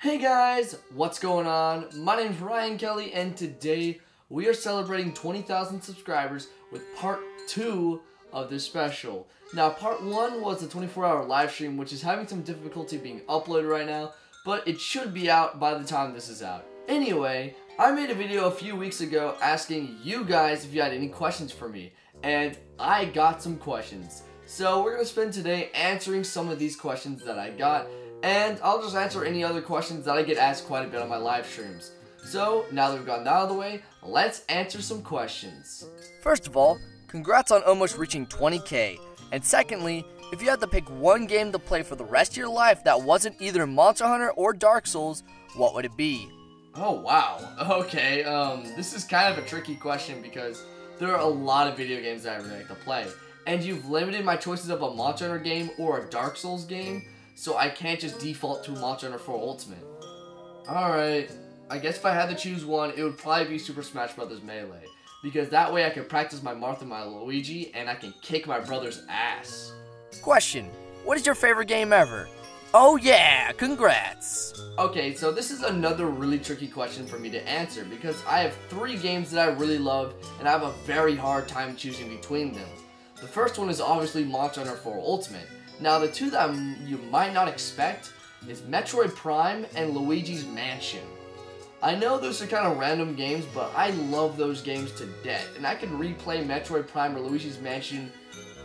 Hey guys, what's going on? My name is Ryan Kelly and today we are celebrating 20,000 subscribers with part 2 of this special. Now part 1 was a 24-hour live stream which is having some difficulty being uploaded right now, but it should be out by the time this is out. Anyway, I made a video a few weeks ago asking you guys if you had any questions for me, and I got some questions. So we're going to spend today answering some of these questions that I got, and I'll just answer any other questions that I get asked quite a bit on my live streams. So, now that we've gotten that out of the way, let's answer some questions. First of all, congrats on almost reaching 20k. And secondly, if you had to pick one game to play for the rest of your life that wasn't either Monster Hunter or Dark Souls, what would it be? Oh wow, okay, this is kind of a tricky question because there are a lot of video games that I really like to play. And you've limited my choices of a Monster Hunter game or a Dark Souls game, so I can't just default to Monster Hunter 4 Ultimate. Alright, I guess if I had to choose one, it would probably be Super Smash Bros. Melee. Because that way I can practice my Marth and my Luigi, and I can kick my brother's ass. Question: what is your favorite game ever? Oh yeah, congrats! Okay, so this is another really tricky question for me to answer because I have 3 games that I really love, and I have a very hard time choosing between them. The first one is obviously Monster Hunter 4 Ultimate. Now the two that you might not expect is Metroid Prime and Luigi's Mansion. I know those are kind of random games, but I love those games to death, and I could replay Metroid Prime or Luigi's Mansion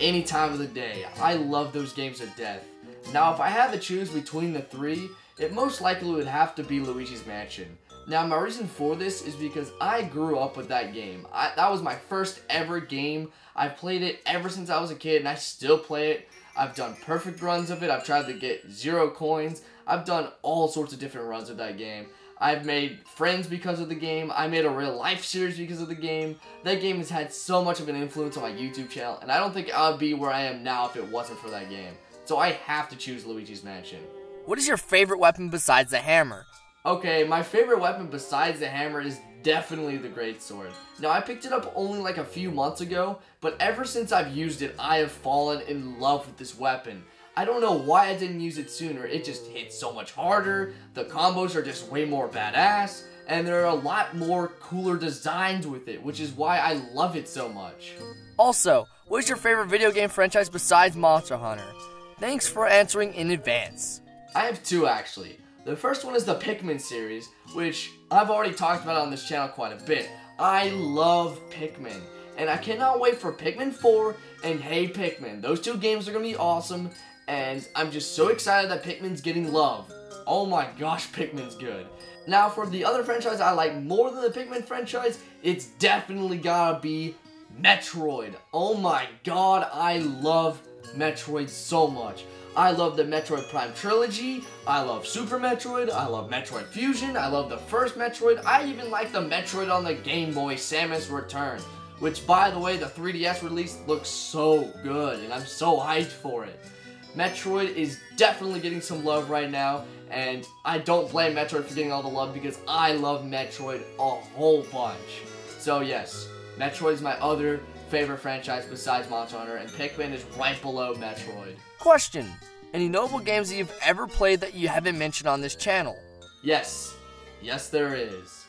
any time of the day. I love those games to death. Now if I had to choose between the 3, it most likely would have to be Luigi's Mansion. Now my reason for this is because I grew up with that game. That was my first ever game. I've played it ever since I was a kid and I still play it. I've done perfect runs of it. I've tried to get 0 coins. I've done all sorts of different runs of that game. I've made friends because of the game. I made a real life series because of the game. That game has had so much of an influence on my YouTube channel, and I don't think I would be where I am now if it wasn't for that game. So I have to choose Luigi's Mansion. What is your favorite weapon besides the hammer? Okay, my favorite weapon besides the hammer is definitely the greatsword. Now, I picked it up only like a few months ago, but ever since I've used it, I have fallen in love with this weapon. I don't know why I didn't use it sooner. It just hits so much harder, the combos are just way more badass, and there are a lot more cooler designs with it, which is why I love it so much. Also, what is your favorite video game franchise besides Monster Hunter? Thanks for answering in advance. I have 2 actually. The first one is the Pikmin series, which I've already talked about on this channel quite a bit. I love Pikmin, and I cannot wait for Pikmin 4 and Hey Pikmin. Those 2 games are going to be awesome, and I'm just so excited that Pikmin's getting love. Oh my gosh, Pikmin's good. Now for the other franchise I like more than the Pikmin franchise, it's definitely gotta be Metroid. Oh my god, I love Metroid so much. I love the Metroid Prime trilogy, I love Super Metroid, I love Metroid Fusion, I love the first Metroid, I even like the Metroid on the Game Boy, Samus Return, which by the way, the 3DS release looks so good, and I'm so hyped for it. Metroid is definitely getting some love right now, and I don't blame Metroid for getting all the love because I love Metroid a whole bunch. So yes, Metroid is my other favorite franchise besides Monster Hunter, and Pikmin is right below Metroid. Question: any notable games that you've ever played that you haven't mentioned on this channel? Yes. Yes, there is.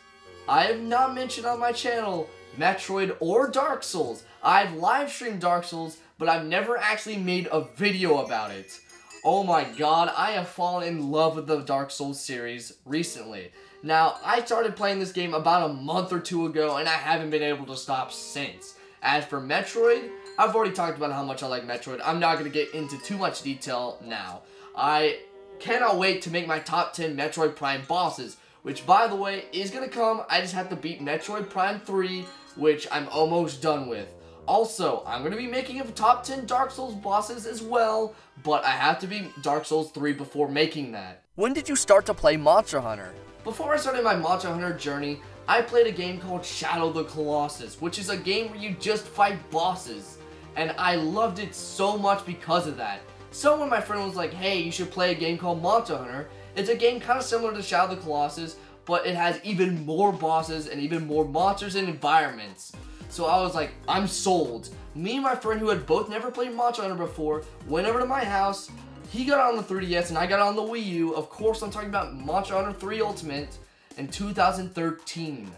I have not mentioned on my channel Metroid or Dark Souls. I've live streamed Dark Souls, but I've never actually made a video about it. Oh my god, I have fallen in love with the Dark Souls series recently. Now, I started playing this game about a month or 2 ago, and I haven't been able to stop since. As for Metroid, I've already talked about how much I like Metroid. I'm not going to get into too much detail now. I cannot wait to make my top 10 Metroid Prime bosses, which by the way is going to come. I just have to beat Metroid Prime 3, which I'm almost done with. Also, I'm going to be making a top 10 Dark Souls bosses as well, but I have to beat Dark Souls 3 before making that. When did you start to play Monster Hunter? Before I started my Monster Hunter journey, I played a game called Shadow the Colossus, which is a game where you just fight bosses, and I loved it so much because of that. So when my friend was like, hey, you should play a game called Monster Hunter, it's a game kind of similar to Shadow the Colossus, but it has even more bosses and even more monsters and environments. So I was like, I'm sold. Me and my friend who had both never played Monster Hunter before went over to my house, he got it on the 3DS and I got it on the Wii U. Of course, I'm talking about Monster Hunter 3 Ultimate in 2013.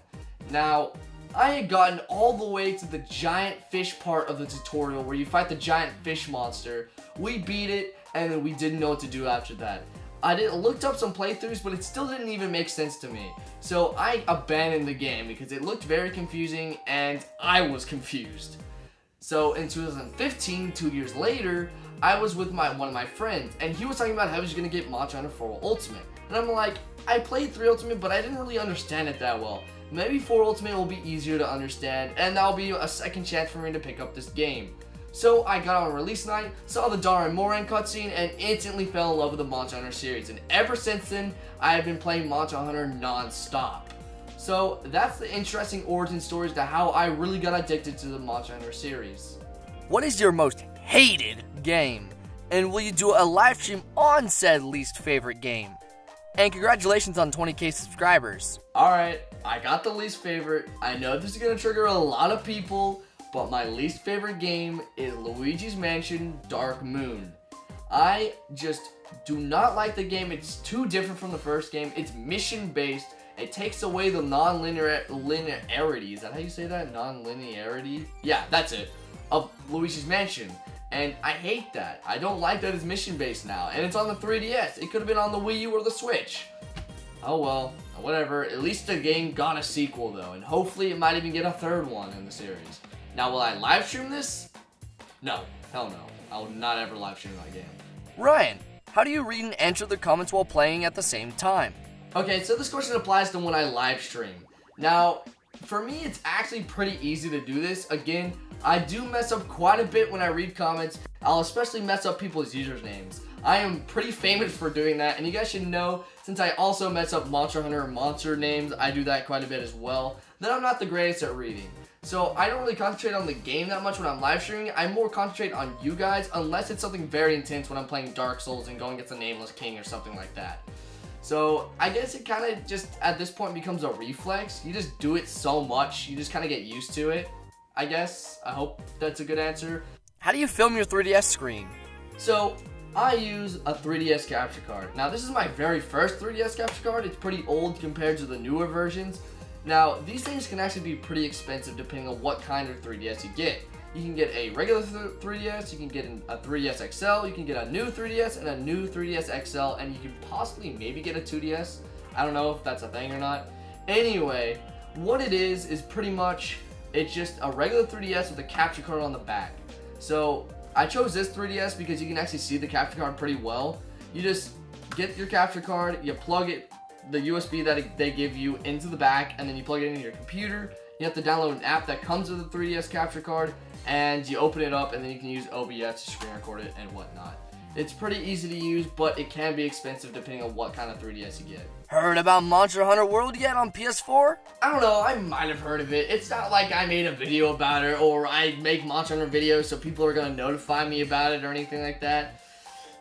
Now, I had gotten all the way to the giant fish part of the tutorial where you fight the giant fish monster. We beat it, and then we didn't know what to do after that. I looked up some playthroughs, but it still didn't even make sense to me. So I abandoned the game because it looked very confusing, and I was confused. So in 2015, 2 years later, I was with one of my friends, and he was talking about how he was going to get Monster Hunter 4 Ultimate. And I'm like, I played 3 Ultimate, but I didn't really understand it that well. Maybe 4 Ultimate will be easier to understand, and that'll be a second chance for me to pick up this game. So I got on release night, saw the Darren Moran cutscene, and instantly fell in love with the Monster Hunter series. And ever since then, I have been playing Monster Hunter non-stop. So that's the interesting origin story as to how I really got addicted to the Monster Hunter series. What is your most hated game? And will you do a live stream on said least favorite game? And congratulations on 20K subscribers. Alright, I got the least favorite. I know this is going to trigger a lot of people, but my least favorite game is Luigi's Mansion Dark Moon. I just do not like the game. It's too different from the first game. It's mission based. It takes away the non-linearity. Is that how you say that? Non-linearity? Yeah, that's it. Of Luigi's Mansion. And I hate that. I don't like that it's mission based now. And it's on the 3DS. It could have been on the Wii U or the Switch. Oh well, whatever. At least the game got a sequel though. And hopefully it might even get a third one in the series. Now, will I live stream this? No. Hell no. I will not ever live stream that game. Ryan, how do you read and answer the comments while playing at the same time? Okay, so this question applies to when I live stream. Now, for me, it's actually pretty easy to do this. Again, I do mess up quite a bit when I read comments. I'll especially mess up people's usernames. I am pretty famous for doing that, and you guys should know, since I also mess up Monster Hunter monster names, I do that quite a bit as well, that I'm not the greatest at reading. So I don't really concentrate on the game that much when I'm live streaming. I more concentrate on you guys, unless it's something very intense when I'm playing Dark Souls and going against a Nameless King or something like that. So I guess it kind of just, at this point, becomes a reflex. You just do it so much, you just kind of get used to it, I guess. I hope that's a good answer. How do you film your 3DS screen? So I use a 3DS capture card. Now this is my very first 3DS capture card. It's pretty old compared to the newer versions. Now these things can actually be pretty expensive depending on what kind of 3DS you get. You can get a regular 3DS, you can get a 3DS XL, you can get a new 3DS and a new 3DS XL, and you can possibly maybe get a 2DS. I don't know if that's a thing or not. Anyway, what it is pretty much, it's just a regular 3DS with a capture card on the back. So I chose this 3DS because you can actually see the capture card pretty well. You just get your capture card, you plug it, the USB that they give you, into the back, and then you plug it into your computer. You have to download an app that comes with the 3DS capture card, and you open it up, and then you can use OBS to screen record it and whatnot. It's pretty easy to use, but it can be expensive depending on what kind of 3DS you get. Heard about Monster Hunter World yet on PS4? I don't know, I might have heard of it. It's not like I made a video about it, or I make Monster Hunter videos so people are gonna notify me about it or anything like that.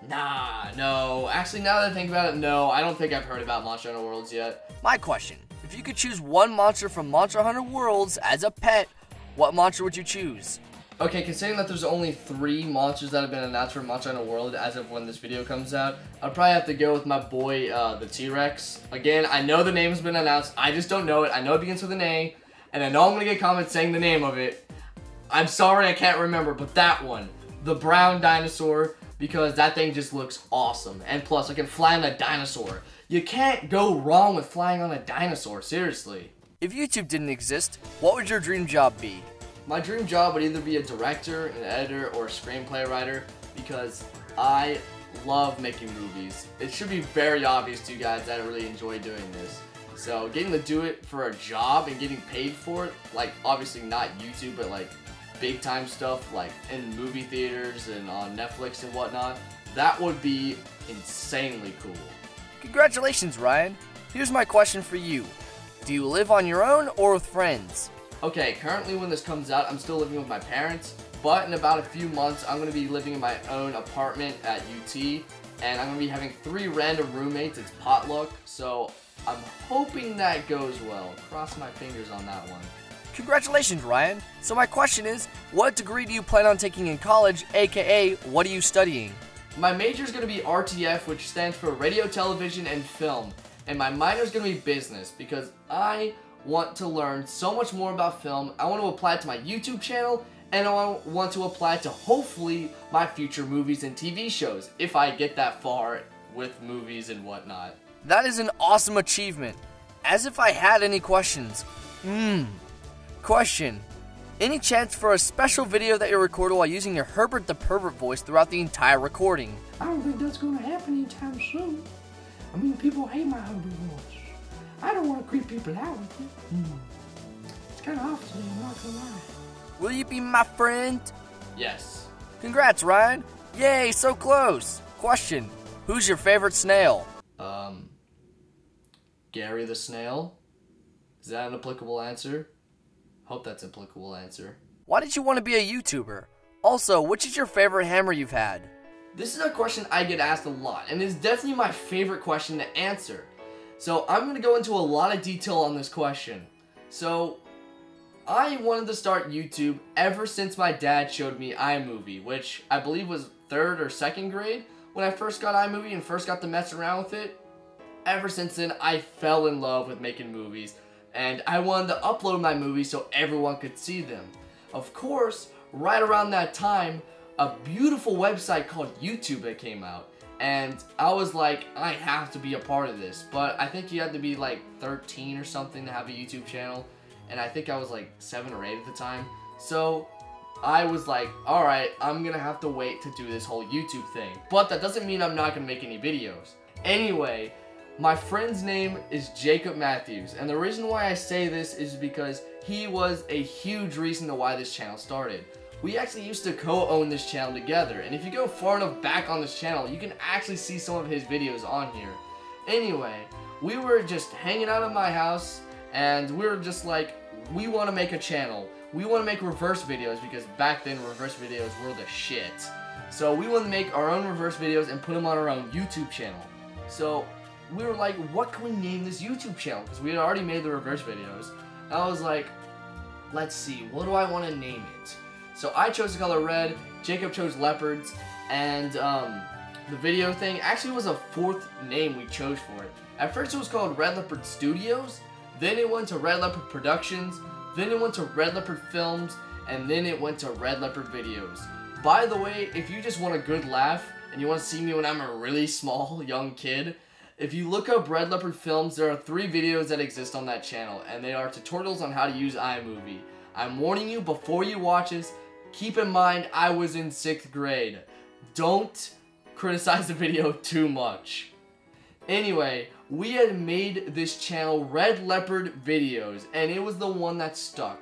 Nah, no. Actually, now that I think about it, no, I don't think I've heard about Monster Hunter Worlds yet. My question, if you could choose one monster from Monster Hunter Worlds as a pet, what monster would you choose? Okay, considering that there's only 3 monsters that have been announced for Monster Hunter World as of when this video comes out, I'd probably have to go with my boy, the T-Rex. Again, I know the name's been announced, I just don't know it. I know it begins with an A, and I know I'm gonna get comments saying the name of it. I'm sorry I can't remember, but that one, the brown dinosaur, because that thing just looks awesome. And plus, I can fly on a dinosaur. You can't go wrong with flying on a dinosaur, seriously. If YouTube didn't exist, what would your dream job be? My dream job would either be a director, an editor, or a screenplay writer, because I love making movies. It should be very obvious to you guys that I really enjoy doing this. So getting to do it for a job and getting paid for it, like obviously not YouTube, but like big time stuff like in movie theaters and on Netflix and whatnot, that would be insanely cool. Congratulations, Ryan. Here's my question for you. Do you live on your own or with friends? Okay, currently when this comes out, I'm still living with my parents, but in about a few months, I'm going to be living in my own apartment at UT, and I'm going to be having 3 random roommates. It's potluck, so I'm hoping that goes well. Cross my fingers on that one. Congratulations, Ryan. So my question is, what degree do you plan on taking in college, aka what are you studying? My major is going to be RTF, which stands for Radio, Television, and Film. And my minor is going to be business because I want to learn so much more about film. I want to apply it to my YouTube channel, and I want to apply it to hopefully my future movies and TV shows if I get that far with movies and whatnot. That is an awesome achievement. As if I had any questions. Question. Any chance for a special video that you recorded while using your Herbert the Pervert voice throughout the entire recording? I don't think that's going to happen anytime soon. I mean, people hate my Herbert voice. I don't want to creep people out with it. It's kind of off today, I'm not going to lie. Will you be my friend? Yes. Congrats, Ryan. Yay, so close. Question. Who's your favorite snail? Gary the Snail? Is that an applicable answer? Hope that's an applicable answer. Why did you want to be a YouTuber? Also, which is your favorite hammer you've had? This is a question I get asked a lot, and it's definitely my favorite question to answer. So I'm going to go into a lot of detail on this question. So, I wanted to start YouTube ever since my dad showed me iMovie, which I believe was 3rd or 2nd grade when I first got iMovie and first got to mess around with it. Ever since then, I fell in love with making movies, and I wanted to upload my movies so everyone could see them. Of course, right around that time, a beautiful website called YouTube came out, and I was like, I have to be a part of this, but I think you had to be like 13 or something to have a YouTube channel, and I think I was like 7 or 8 at the time, so I was like, alright, I'm gonna have to wait to do this whole YouTube thing, but that doesn't mean I'm not gonna make any videos. Anyway, my friend's name is Jacob Matthews, and the reason why I say this is because he was a huge reason to why this channel started. We actually used to co-own this channel together, and if you go far enough back on this channel, you can actually see some of his videos on here. Anyway, we were just hanging out at my house, and we were just like, we want to make a channel. We want to make reverse videos, because back then reverse videos were the shit. So we want to make our own reverse videos and put them on our own YouTube channel. So we were like, what can we name this YouTube channel? Because we had already made the reverse videos. And I was like, let's see, what do I want to name it? So I chose the color red, Jacob chose leopards, and the video thing actually was a 4th name we chose for it. At first it was called Red Leopard Studios, then it went to Red Leopard Productions, then it went to Red Leopard Films, and then it went to Red Leopard Videos. By the way, if you just want a good laugh, and you want to see me when I'm a really small, young kid, if you look up Red Leopard Films, there are 3 videos that exist on that channel, and they are tutorials on how to use iMovie. I'm warning you before you watch this, keep in mind I was in 6th grade. Don't criticize the video too much. Anyway, we had made this channel Red Leopard Videos, and it was the one that stuck.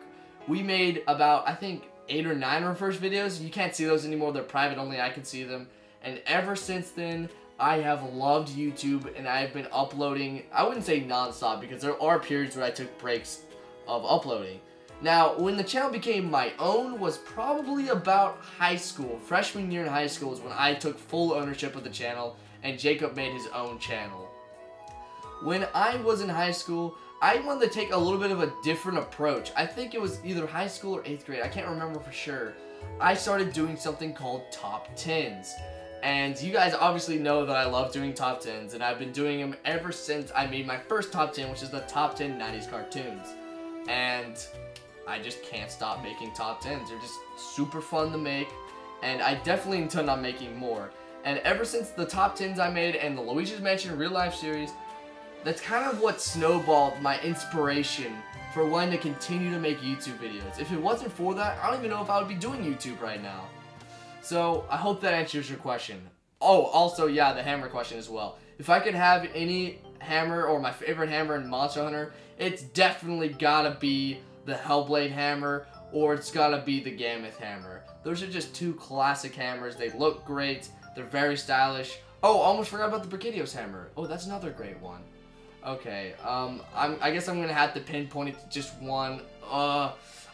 We made about, I think, 8 or 9 reverse videos. You can't see those anymore, they're private, only I can see them. And ever since then, I have loved YouTube, and I've been uploading, I wouldn't say non-stop, because there are periods where I took breaks of uploading. Now, when the channel became my own was probably about high school. Freshman year in high school is when I took full ownership of the channel, and Jacob made his own channel. When I was in high school, I wanted to take a little bit of a different approach. I think it was either high school or 8th grade, I can't remember for sure. I started doing something called Top 10s. And you guys obviously know that I love doing top 10s, and I've been doing them ever since I made my first top 10, which is the top 10 90s cartoons. And I just can't stop making top 10s. They're just super fun to make, and I definitely intend on making more. And ever since the top 10s I made and the Luigi's Mansion real life series, that's kind of what snowballed my inspiration for wanting to continue to make YouTube videos. If it wasn't for that, I don't even know if I would be doing YouTube right now. So, I hope that answers your question. Oh, also, yeah, the hammer question as well. If I could have any hammer or my favorite hammer in Monster Hunter, it's definitely gotta be the Hellblade hammer, or it's gotta be the Gammoth hammer. Those are just 2 classic hammers. They look great. They're very stylish. Oh, almost forgot about the Brachiosaurus hammer. Oh, that's another great one. Okay, I guess I'm gonna have to pinpoint it to just one.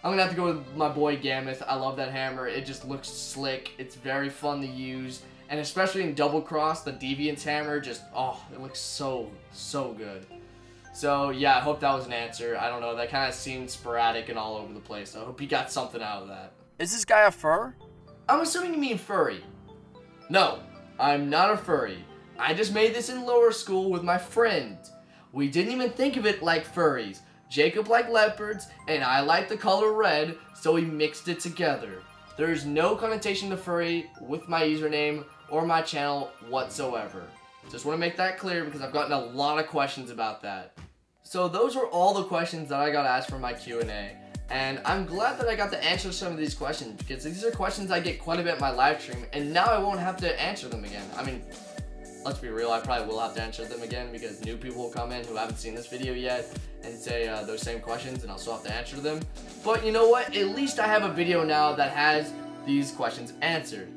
I'm gonna have to go with my boy Gammoth. I love that hammer. It just looks slick. It's very fun to use. And especially in Double Cross, the Deviant's hammer just, oh, it looks so good. So, yeah, I hope that was an answer. I don't know, that kind of seemed sporadic and all over the place. So I hope you got something out of that. Is this guy a fur? I'm assuming you mean furry. No, I'm not a furry. I just made this in lower school with my friend. We didn't even think of it like furries. Jacob liked leopards, and I like the color red, so we mixed it together. There is no connotation to furry with my username or my channel whatsoever. Just want to make that clear because I've gotten a lot of questions about that. So those were all the questions that I got asked for my Q&A. And I'm glad that I got to answer some of these questions because these are questions I get quite a bit in my live stream, and now I won't have to answer them again. I mean, let's be real, I probably will have to answer them again because new people will come in who haven't seen this video yet and say those same questions, and I'll still have to answer them. But you know what? At least I have a video now that has these questions answered.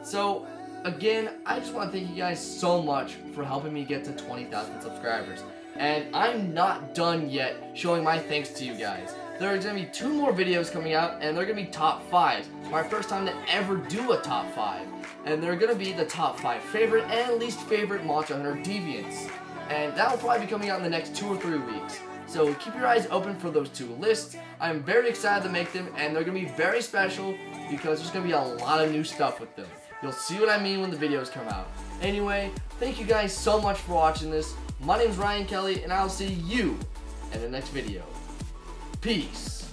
So, again, I just want to thank you guys so much for helping me get to 20,000 subscribers. And I'm not done yet showing my thanks to you guys. There are going to be 2 more videos coming out, and they're going to be top 5s. It's my first time to ever do a top 5. And they're going to be the top 5 favorite and least favorite Monster Hunter deviants. And that will probably be coming out in the next 2 or 3 weeks. So keep your eyes open for those 2 lists. I'm very excited to make them, and they're going to be very special because there's going to be a lot of new stuff with them. You'll see what I mean when the videos come out. Anyway, thank you guys so much for watching this. My name is Ryan Kelly, and I'll see you in the next video. Peace.